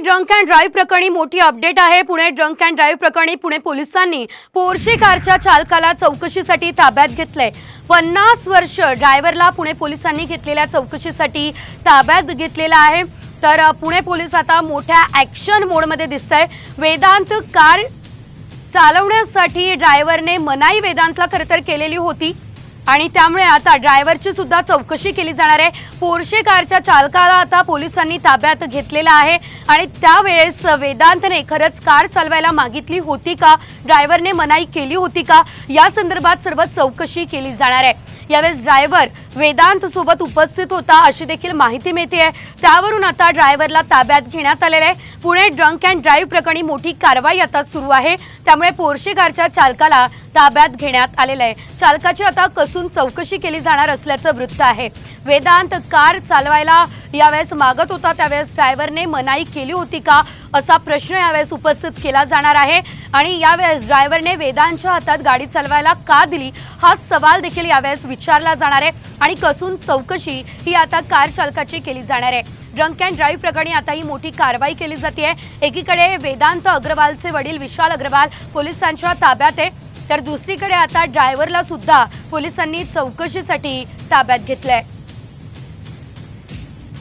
Drunk and drive प्रकरणी मोठी update आहे। पुणे ड्रंक अँड ड्राईव्ह प्रकरणी पुणे पोलिसांनी पोर्शे कारच्या चालकाला चौकशीसाठी ताब्यात घेतले। 50 वर्ष ड्रायव्हरला पुणे पोलिसांनी घेतलेल्या चौकशीसाठी ताब्यात घेतलेला आहे। तर पुणे पोलीस आता मोठ्या ॲक्शन मोडमध्ये दिसतंय। वेदांत कार चालवण्यासाठी ड्रायव्हरने मनाई वेदांतला खरतर केलेली होती आणि त्यामुळे आता ड्रायव्हरची सुद्धा चौकशी केली जाणार आहे। पोर्शे कारच्या चालकाला आता पोलिसांनी ताब्यात घेतलेला आहे आणि त्यावेळेस वेदांतने खरंच कार चालवायला मागितली होती का, ड्रायव्हरने मनाई केली होती का, या संदर्भात सर्व चौकशी केली जाणार आहे। यावेळेस ड्रायव्हर वेदांत सोबत उपस्थित होता अशी देखील माहिती मिळते आहे। त्यावरून आता ड्रायव्हरला ताब्यात घेण्यात आलेले आहे। पुणे ड्रंक अँड ड्राईव्ह प्रकरणी मोठी कारवाई आता सुरू आहे। त्यामुळे पोर्शे कारच्या चालकाला ताब्यात घेण्यात आलेले आहे। चालकाची आता कसून चौकशी केली जाणार असल्याचं वृत्त आहे। वेदांत कार चालवायला यावेळेस मागत होता, त्यावेळेस ड्रायव्हरने मनाई केली होती का असा प्रश्न यावेळेस उपस्थित केला जाणार आहे आणि यावेळेस ड्रायव्हरने वेदांतच्या हातात गाडी चालवायला का दिली हा सवाल देखील यावेळेस विचारला जाणार आहे आणि कसून चौकशी ही आता कार चालकाची केली जाणार आहे। ड्रंक अँड ड्राईव्ह प्रकरणी आता ही मोठी कारवाई केली जाते आहे। एकीकडे वेदांत अग्रवालचे वडील विशाल अग्रवाल पोलिसांच्या ताब्यात आहे, तर दुसरीकडे आता ड्रायव्हरला सुद्धा पोलिसांनी चौकशीसाठी ताब्यात घेतलंय।